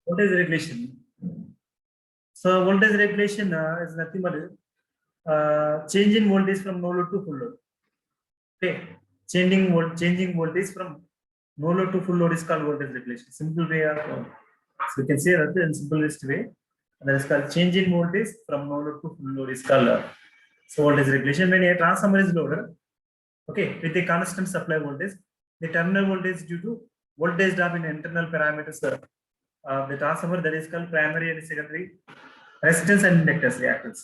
Voltage regulation. So voltage regulation is nothing but change in voltage from no load to full load. Okay, changing voltage from no load to full load is called voltage regulation. Simple way of so you can say that in simplest way, that is called change in voltage from no load to full load is called so voltage regulation. When a transformer is loaded, okay, with a constant supply voltage, the terminal voltage due to voltage drop in internal parameters the transformer, that is called primary and secondary resistance and inductance reactance.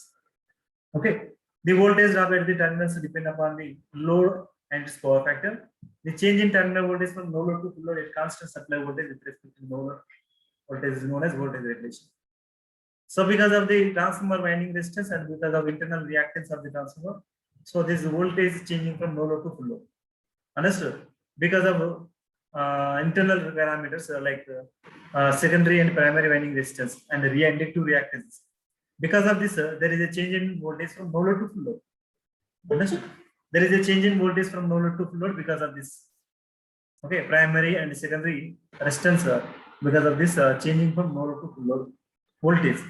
Okay, the voltage drop at the terminals depend upon the load and its power factor. The change in terminal voltage from no load to full load at constant supply voltage with respect to no load voltage is known as voltage regulation. So because of the transformer winding resistance and because of internal reactance of the transformer, so this voltage is changing from no load to full load. Understood? Because of internal parameters like secondary and primary winding resistance and the inductive reactance. Because of this, there is a change in voltage from no load to full load. Understood? There is a change in voltage from no load to full load because of this. Okay, primary and secondary resistance because of this changing from no load to full load voltage.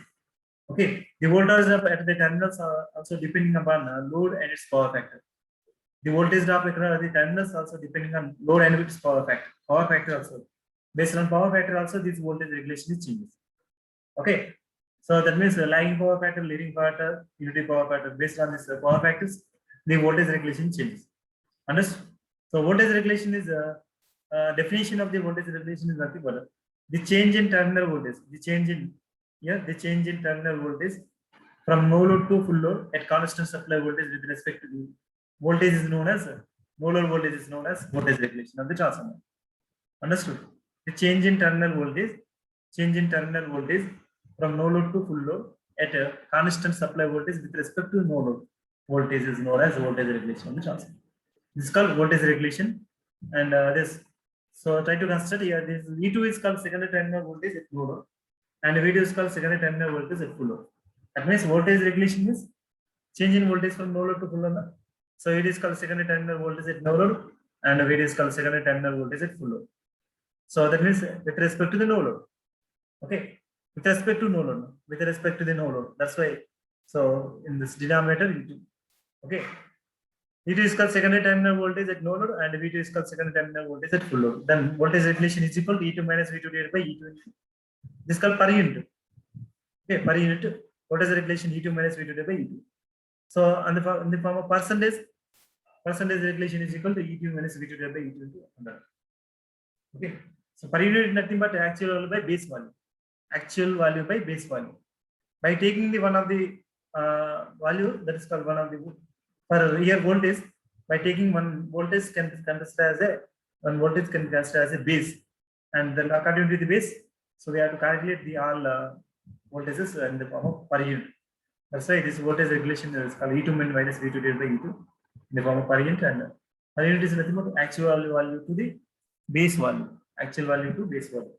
Okay, the voltage drop at the terminals are also depending upon load and its power factor. The voltage drop at the terminals also depending on load and its power factor. Power factor also. Based on power factor also, this voltage regulation is changes. Okay, so that means lagging power factor, leading power factor, unity power factor. Based on this power factors, the voltage regulation changes. Understood? So voltage regulation is definition of the voltage regulation is nothing but the change in terminal voltage. The change in terminal voltage from no load to full load at constant supply voltage with respect to the voltage is known as no load voltage is known as voltage regulation of the transformer. Understood? The change in terminal voltage from no load to full load at a constant supply voltage with respect to no load voltage is known as voltage regulation of the transformer. This is called voltage regulation, and this. So try to consider here. This V2 is called secondary terminal voltage at no load, and V2 is called secondary terminal voltage at full load. That means voltage regulation is change in voltage from no load to full load. So it is called secondary terminal voltage at no load, and it is called secondary terminal voltage at full load. So that means with respect to the no load. Okay, with respect to no load, with respect to the no load. That's why. So in this denominator, V2. Okay, V2 is called secondary terminal voltage at no load, and V2 is called secondary terminal voltage at full load. Then voltage regulation is equal to E2 minus V2 divided by E2. This is called per unit. Okay, per unit voltage regulation E2 minus V2 divided by E2. So in the form of percentage regulation is equal to E2 minus V2 divided by E2 into 100. Okay, so per unit is nothing but actual value by base value. Actual value by base value. By taking the one of the value, that is called one of the for here voltage, by taking one voltage can consider as a base, and then according to the base, so we have to calculate the all voltages in the form of per unit. That's why this voltage regulation is called E2 minus V2 divided by E2 in the form of per unit, and per unit is nothing but actual value to the base value, actual value to base value.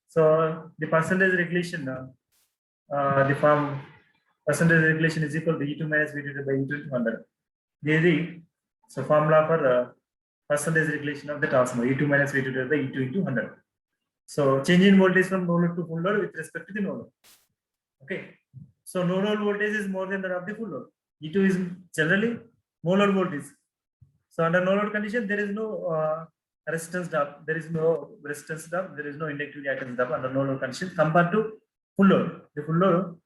So the percentage regulation, the form percentage regulation is equal to E2 minus V2 divided by E2 into 100. So formula for percentage regulation of the transformer E2 minus V2 divided by E2 into 100. So change in voltage from no load to full load with respect to the no load. Okay. So no load voltage is more than that of the full load. E2 is generally no load voltage. So under no load condition, there is no resistance drop. There is no resistance drop. There is no inductive reactance drop under no load condition compared to full load. The full load.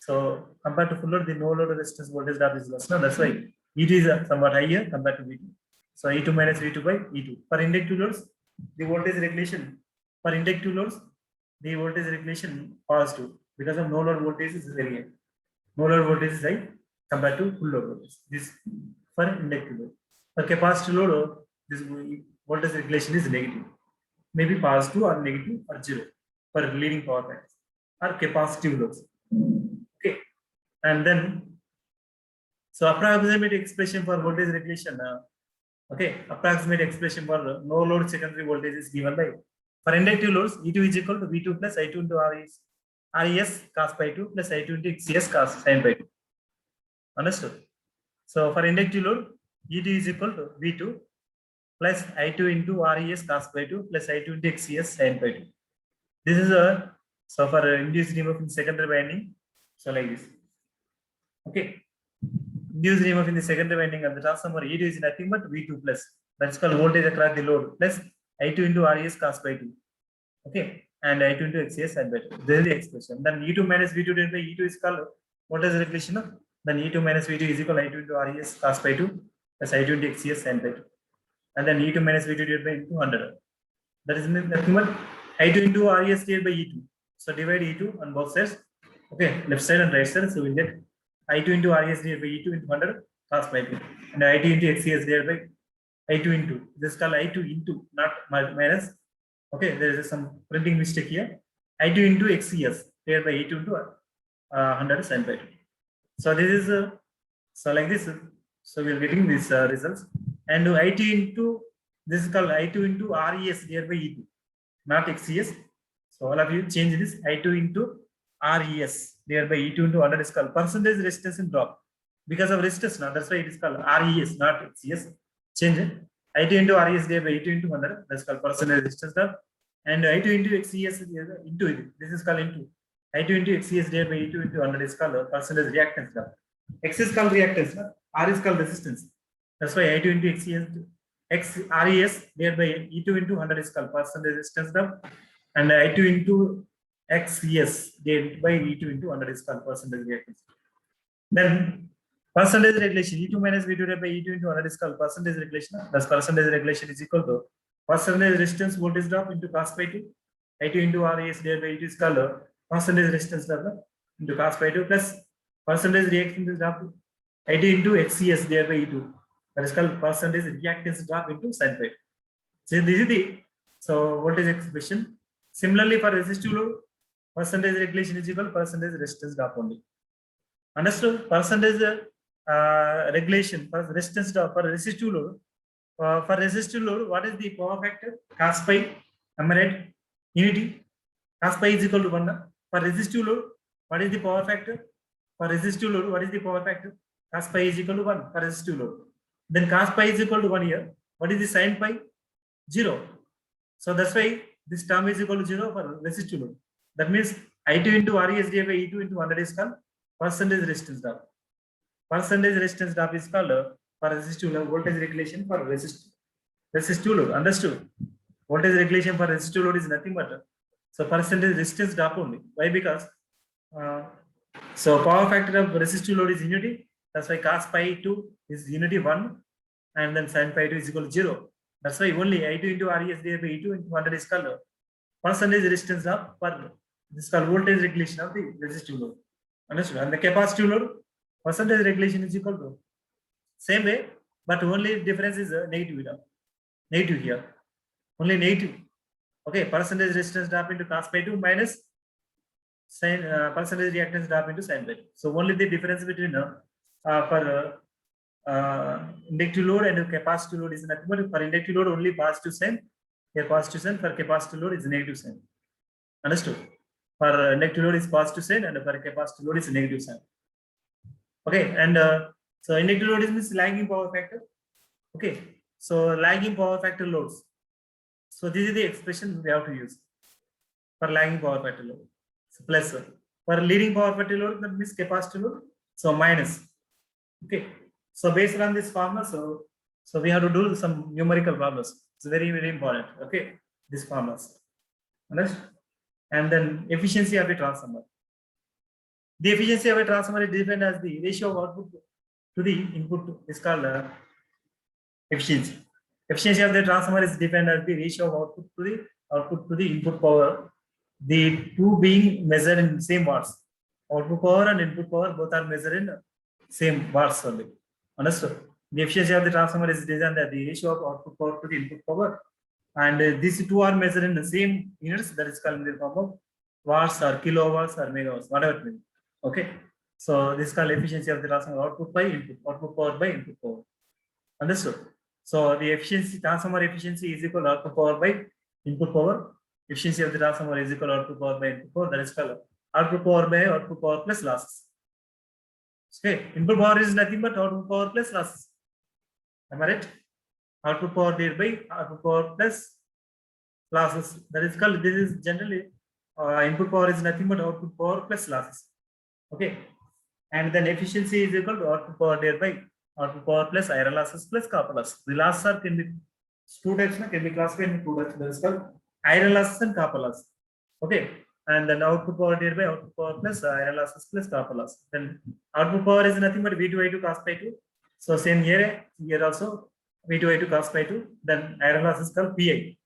So compared to full load, the no load resistance voltage drop is less. No, that's why E2 is somewhat higher compared to V2. So E2 minus V2 by E2. For inductive loads, the voltage regulation for inductive loads, the voltage regulation positive because of no load voltage is very high. No load voltage is high compared to full load voltage. This for inductive load. For capacitive load, this voltage regulation is negative. Maybe positive or negative or zero for leading power factors or capacitive loads. Okay, and then so approximate expression for voltage regulation. Okay, approximate expression for no load secondary voltage is given by for inductive loads E2 is equal to V2 plus I2 into RES cos pi 2 plus I2 into XES cos sin pi 2. Understood? So for inductive load E2 is equal to V2 plus I2 into RES cos pi 2 plus I2 into XES sin pi 2. This is a So for induced EMF in secondary winding, so like this. Okay. Induced EMF in the secondary winding of the transformer E2 is nothing but V2 plus. That's called voltage across the load plus I2 into RES cos by 2. Okay. And I2 into XES sin by 2. This is the expression. Then E2 minus V2 divided by E2 is called voltage regulation. Then E2 minus V2 is equal to I2 into RES cos by 2 plus I2 into XES sin by 2. And then E2 minus V2 divided by into 100. That is nothing but I2 into RES divided by E2. So divide E2 on both sides. Okay, left side and right side. So we'll get I2 into RES divided by E2 into 100 cos by 2. And I2 into XES divided by I2 into. This is called I2 into, not minus. Okay, there is some printing mistake here. I2 into XES divided by E2 into 100 sin by 2. So this is so like this. So we are getting these results. And I2 into, this is called I2 into RES divided by E2, not XES. So all of you change this I2 into RES divided by E2 into 100 is called percentage resistance in drop. Because of resistance now, that's why it is called RES, not XES. Change it. I2 into RES divided by E2 into 100, that's called percentage resistance drop. And I2 into XES into it, this is called into. I2 into XES divided by E2 into 100 is called percentage reactance drop. X is called reactance, R is called resistance. That's why I2 into XES, RES divided by E2 into 100 is called percentage resistance drop. And I2 into XES divided by E2 into 100 is called percentage reactance. Then percentage regulation, E2 minus V2 divided by E2 into 100 is called percentage regulation. Thus percentage regulation is equal to percentage resistance voltage drop into cos by 2. I2 into RES divided by E2 is called percentage resistance drop into cos by 2 plus percentage reactance drop I2 into XES divided by E2. That is called percentage reactance drop into sin by 2. So this is the voltage expression. Similarly for resistive load, percentage regulation is equal to percentage resistance drop only. Understood? Percentage regulation for resistance drop for resistive load. For resistive load, what is the power factor? Cos pi, am I right? Unity. Cos pi is equal to 1. For resistive load, what is the power factor? For resistive load, what is the power factor? Cos pi is equal to 1 for resistive load. Then cos pi is equal to 1 here. What is the sin pi? 0. So that's why this term is equal to 0 for resistive load. That means I2 into RES divided by E2 into 100 is called percentage resistance drop. Percentage resistance drop is called for resistive load voltage regulation for resistive load. Understood? Voltage regulation for resistive load is nothing but so percentage resistance drop only. Why? Because so power factor of resistive load is unity. That's why cos pi 2 is unity 1, and then sin pi 2 is equal to 0. That's why only I2 into RES divided by E2 into 100 is called percentage resistance drop per. This is called voltage regulation of the resistive load. Understood? And the capacitive load, percentage regulation is equal to same way, but only difference is negative here. Negative here. Only negative. Okay, percentage resistance drop into cos pi 2 minus sin percentage reactance drop into sin pi 2. So only the difference between for inductive load and capacitive load is nothing but for inductive load only positive sign, here positive sign, for capacitive load is negative sign. Understood? For inductive load is positive sign and for capacitive load is negative sign. Okay, and so inductive load is means lagging power factor. Okay, so lagging power factor loads. So this is the expression we have to use for lagging power factor load. So plus for leading power factor load, that means capacitive load. So minus. Okay, so based on this formula, so we have to do some numerical problems. It's very, very important. Okay, these formulas. Understood? And then efficiency of a transformer. The efficiency of a transformer is defined as the ratio of output to the input is called efficiency. Efficiency of the transformer is defined as the ratio of output to the input power. The two being measured in same watts. Output power and input power both are measured in same watts only. Understood? The efficiency of the transformer is designed as the ratio of output power to the input power. And these two are measured in the same units, that is called in the form of watts or kilowatts or megawatts, whatever it means. Okay. So this is called efficiency of the transformer, output by input, output power by input power. Understood? So the efficiency, transformer efficiency is equal to output power by input power. Efficiency of the transformer is equal to output power by input power. That is called output power by output power plus losses. Okay. Input power is nothing but output power plus losses. Am I right? Output power divided by output power plus losses. That is called, this is generally input power is nothing but output power plus losses. Okay, and then efficiency is equal to output power divided by output power plus iron losses plus copper loss. The losses are can be two types, can be classified into two types. That is called iron losses and copper loss. Okay, and then output power divided by output power plus iron losses plus copper loss. Then output power is nothing but V2I2 cos pi 2. So same here also V2I2 cos pi 2. Then iron loss is called PI.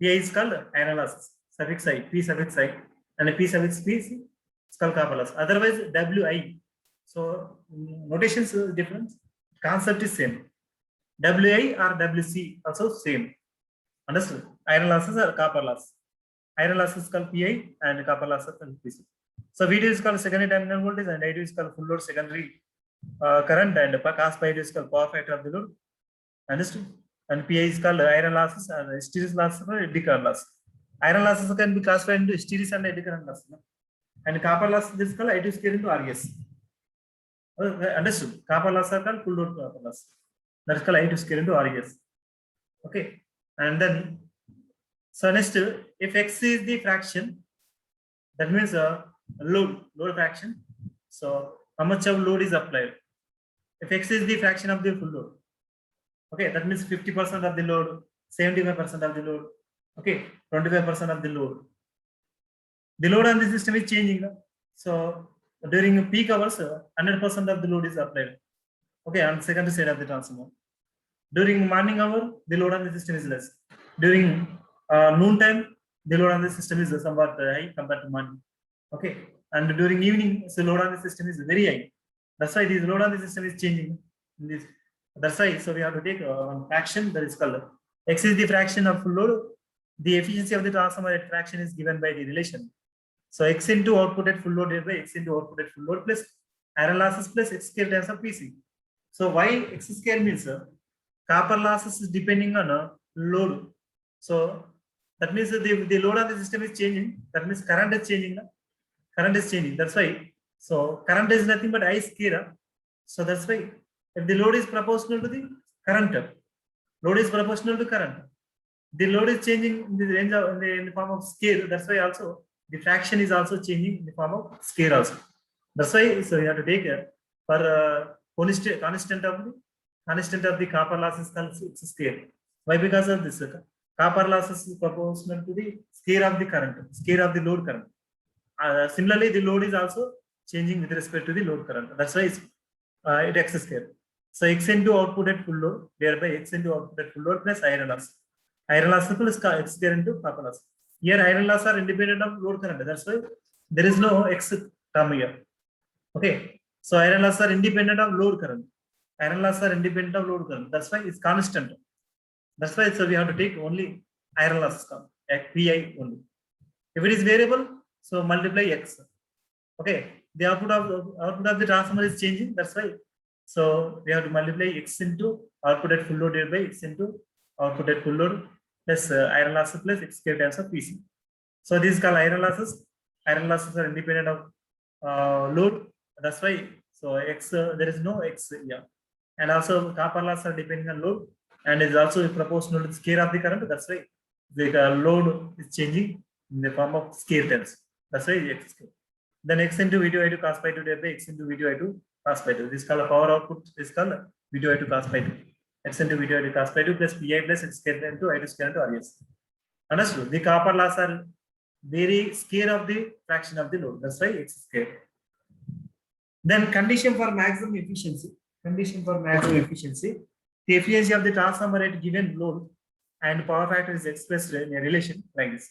PI is called iron losses, suffix I, P suffix I, and P suffix P is called copper loss. Otherwise WI. So notations is different, concept is same. WI or WC also same. Understood? Iron losses or copper loss. Iron loss is called PI and copper loss is called PC. So VD is called secondary terminal voltage and I2 is called full load secondary current, and cos pi is called power factor of the load. Understood? And PI is called iron losses and hysteresis losses or eddy current loss. Iron losses can be classified into hysteresis and eddy current loss. And copper loss is called I2 square into RS. Understood? Copper loss are called full load copper loss. That is called I2 square into RS. Okay. And then, so next, if X is the fraction, that means load fraction. So how much of load is applied? If X is the fraction of the full load, okay, that means 50% of the load, 75% of the load, okay, 25% of the load. The load on the system is changing. So during peak hours, 100% of the load is applied. Okay, on secondary side of the transformer. During morning hour, the load on the system is less. During noon time, the load on the system is somewhat high compared to morning. Okay, and during evening, the load on the system is very high. That's why this load on the system is changing. That's why, so we have to take one fraction that is called X is the fraction of full load. The efficiency of the transformer at fraction is given by the relation. So X into output at full load divided by X into output at full load plus iron losses plus X square times of PC. So why X square means copper losses is depending on load. So that means the load of the system is changing. That means current is changing. Current is changing. That's why. So current is nothing but I square. So that's why if the load is proportional to the current, load is proportional to current. The load is changing in the range of in the form of scale. That's why also the fraction is also changing in the form of scale also. That's why, so you have to take for constant of the copper loss is called scale. Why? Because of this copper losses is proportional to the scale of the current, scale of the load current. Similarly, the load is also changing with respect to the load current. That's why it X square. So X into output at full load, thereby X into output at full load plus iron loss. Iron loss plus X square into copper loss. Here iron loss are independent of load current. That's why there is no X term here. Okay. So iron loss are independent of load current. Iron loss are independent of load current. That's why it's constant. That's why, so we have to take only iron loss term, PI only. If it is variable, so multiply X. Okay. The output of the transformer is changing. That's why. So we have to multiply X into output at full load divided by X into output at full load plus iron losses plus X square times of PC. So this is called iron losses. Iron losses are independent of load. That's why. So X there is no X here. And also copper loss are depending on load and is also proportional to the scale of the current. That's why the load is changing in the form of scale terms. That's why X scale. Then X into V2I2 cos pi 2 divided by X into V2I2 cos pi 2. This is called a power output. This is called V2I2 cos pi 2. X into V2I2 cos pi 2 plus Pi plus X square into I2 square into RS. Understood? The copper loss are very scale of the fraction of the load. That's why X square. Then condition for maximum efficiency. Condition for maximum efficiency. The efficiency of the transformer at given load and power factor is expressed in a relation like this.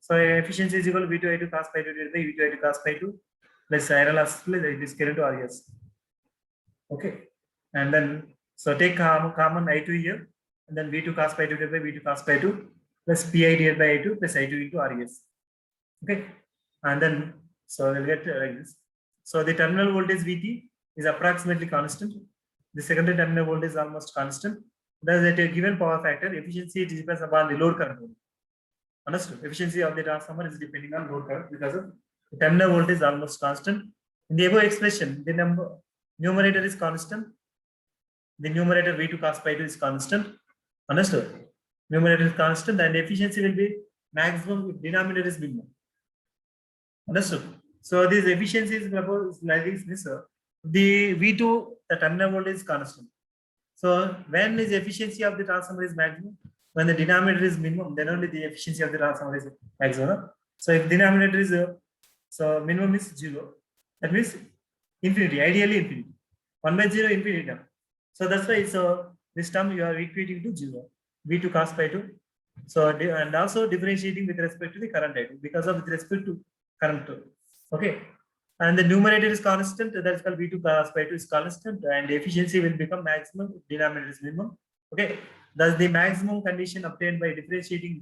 So efficiency is equal to V2I2 cos pi 2 divided by V2I2 cos pi 2 plus iron loss plus it is square into RS. Okay. And then, so take common I2 here and then V2 cos pi 2 divided by V2 cos pi 2 plus Pi divided by I2 plus I2 into RS. Okay. And then, so we'll get like this. So the terminal voltage VT is approximately constant. The secondary terminal voltage is almost constant. Thus, at a given power factor, efficiency depends upon the load current. Understood? Efficiency of the transformer is depending on load current because of the terminal voltage is almost constant. In the above expression, the numerator is constant. The numerator V2 cos pi 2 is constant. Understood? Numerator is constant and efficiency will be maximum if denominator is minimum. Understood? So this efficiency is like this. The V2, the terminal voltage is constant. So when is efficiency of the transformer is maximum? When the denominator is minimum, then only the efficiency of the transformer is maximum. So if denominator is so minimum is 0, that means infinity, ideally infinity. 1/0 infinity term. So that's why this term you are equating to 0. V2 cos pi 2. So and also differentiating with respect to the current I2 because of with respect to current 2. Okay. And the numerator is constant, that is called V2 cos pi 2 is constant, and the efficiency will become maximum if denominator is minimum. Okay. Thus the maximum condition obtained by differentiating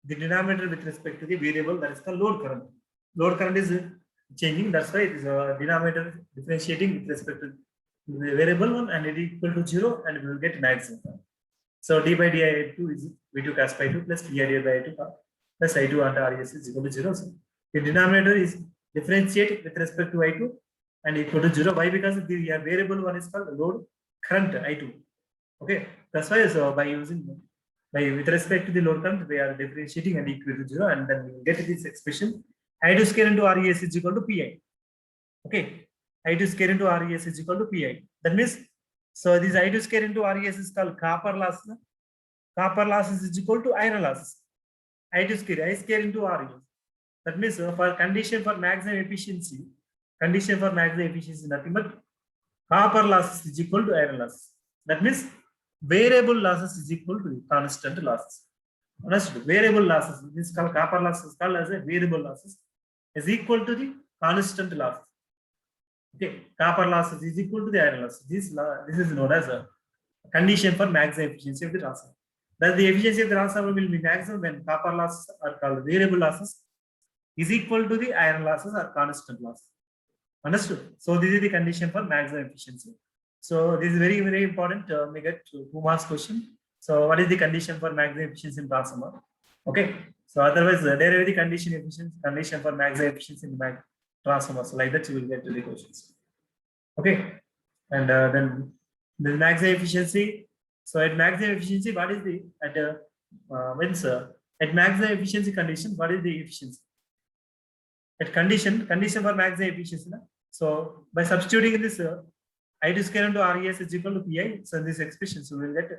the denominator with respect to the variable, that is called load current. Load current is changing, that's why it is denominator differentiating with respect to the variable one, and it is equal to 0, and we will get maximum. So d by di2 is V2 cos pi 2 plus di by I2 plus I2 and RES is equal to 0. So the denominator is differentiate with respect to I2 and equal to 0. Why? Because the variable one is called load current I2. Okay, that's why with respect to the load current, we are differentiating and equal to 0, and then we will get this expression I2 square into RES is equal to Pi. Okay, I2 square into RES is equal to Pi. That means, so this I2 square into RES is called copper loss. Copper loss is equal to iron loss. I2 square, I square into RES. That means for condition for maximum efficiency, nothing but copper loss is equal to iron loss. That means variable losses is equal to constant losses. Understood? Variable losses, this is called copper loss is called as a variable losses, is equal to the constant loss. Okay, copper losses is equal to the iron loss. This is known as a condition for maximum efficiency of the transformer. Thus, the efficiency of the transformer will be maximum when copper losses are called variable losses is equal to the iron losses or constant loss. Understood? So this is the condition for maximum efficiency. So this is very, very important. We get 2 marks question. So what is the condition for maximum efficiency in transformer? Okay. So otherwise, there will be the condition for maximum efficiency in transformer. So like that, you will get to the questions. Okay. And then the maximum efficiency. So at maximum efficiency, what is the at maximum efficiency condition? What is the efficiency? At condition for maximum efficiency. So by substituting this I2 square into RES is equal to Pi. So in this expression, so we will get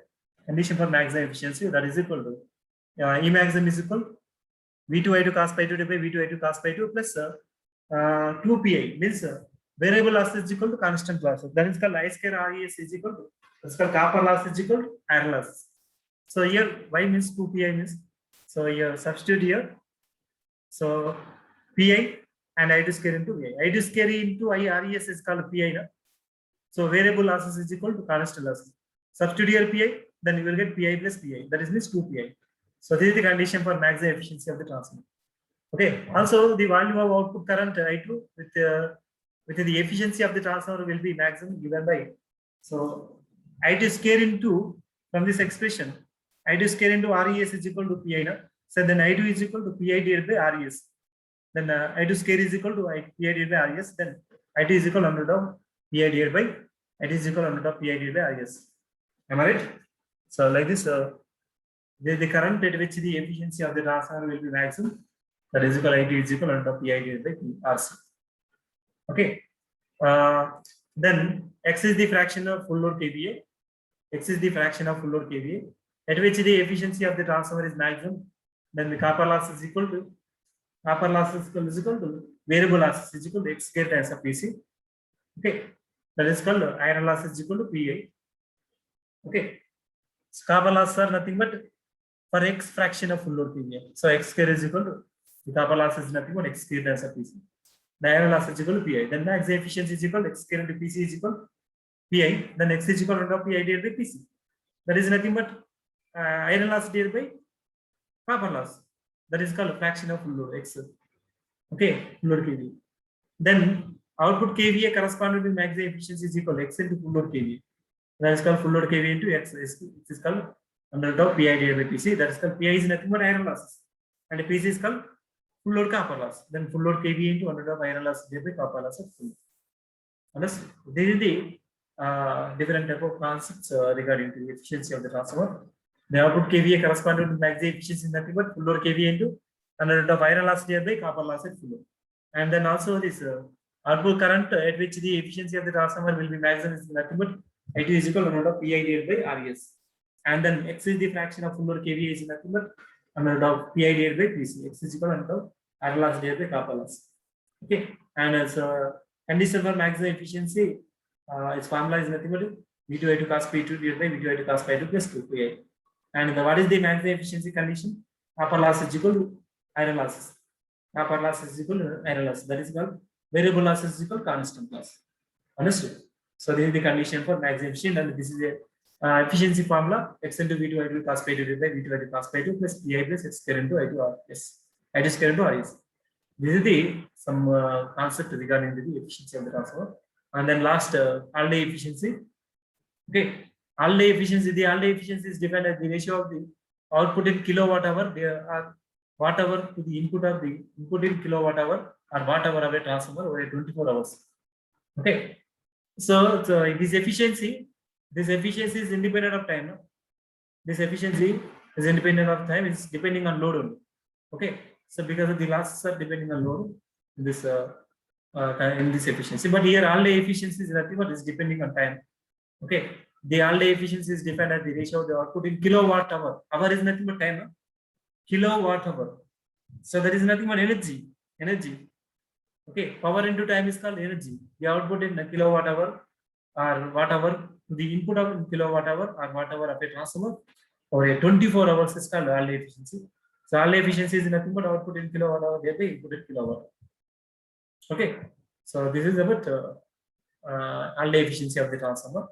condition for maximum efficiency, that is equal to E maximum is equal V2 I2 cos pi 2 by V2 I2 cos pi 2 plus 2 Pi means variable loss is equal to constant loss. That is called I square RES is equal to, that's called copper loss is equal to iron loss. So here Y means 2 Pi means, so here substitute here. So Pi and I2 square into Pi. I2 square into RES is called Pi. No? So variable losses is equal to constant losses. Substitute here Pi, then you will get Pi plus Pi. That is means 2 Pi. So this is the condition for maximum efficiency of the transformer. Okay. Also, the value of output current I2 with the efficiency of the transformer will be maximum given by. So I2 square into, from this expression, I2 square into RES is equal to Pi. No? So then I2 is equal to Pi divided by RES. Then I2 square is equal to Pi divided by RES. Then I2 is equal to under of Pi divided by, it is equal to under of Pi divided by RES. Am I right? So like this, the current at which the efficiency of the transformer will be maximum, that is equal I2 is equal to under of Pi divided by RC. Okay. Then X is the fraction of full load KVA. X is the fraction of full load KVA at which the efficiency of the transformer is maximum. Then the copper loss is equal to variable loss is equal to X square times of PC. Okay, that is called iron loss is equal to Pi. Okay, so copper loss are nothing but for X fraction of full load KVA. So X square is equal to, the copper loss is nothing but X square times of PC. The iron loss is equal to Pi. Then max efficiency is equal to X square into PC is equal to Pi. Then X is equal to Pi divided by PC. That is nothing but iron loss divided by copper loss. That is called a fraction of full load X. Okay, full load KVA. Then output KVA corresponding to maximum efficiency is equal to X into full load KVA. That is called full load KVA into X. This is called under the Pi divided by PC. That is called Pi is nothing but iron losses, and PC is called full load copper loss. Then full load KVA into under the iron loss divided by copper loss of full. Understood? This is the different type of concepts regarding to the efficiency of the transformer. The output KVA corresponding to maximum efficiency is nothing but full load KVA into under root of iron loss divided by copper loss at full load. And then also this output current at which the efficiency of the transformer will be maximum is nothing but IT is equal to root of PI divided by RES. And then X is the fraction of full load KVA is nothing but under root of PI divided by PC. X is equal to iron loss divided by copper loss. Okay. And as condition for maximum efficiency, its formula is nothing but V2I2 cos P2 divided by V2I2 cos Pi2 plus 2Pi. And what is the maximum efficiency condition? Copper loss is equal to iron losses. Copper loss is equal to iron loss. That is called variable loss is equal to constant loss. Understood? So this is the condition for maximum efficiency, and this is a efficiency formula: x into V2I2 cos Pi2 divided by V2I2 cos Pi2 plus Pi plus x square into I2 RS. I2 square into RS. This is the some concept regarding the efficiency of the transformer. And then last all-day efficiency. Okay, all-day efficiency. The all-day efficiency is defined as the ratio of the output in kilowatt hour or watt hour to the input of the input in kilowatt hour or watt hour of a transformer over 24 hours. Okay, so this efficiency is independent of time. No? This efficiency is independent of time. It's depending on load only. Okay, so because of the losses are depending on load, this in this efficiency. But here all-day efficiency is nothing but is depending on time. Okay, the all-day efficiency is defined as the ratio of the output in kilowatt hour. Hour is nothing but time. No? Kilowatt hour. So that is nothing but energy. Okay, power into time is called energy. The output in kilowatt hour or watt hour to the input of kilowatt hour or watt hour of a transformer over a 24 hours is called all-day efficiency. So all-day efficiency is nothing but output in kilowatt hour thereby input in kilowatt. Okay, so this is about all-day efficiency of the transformer.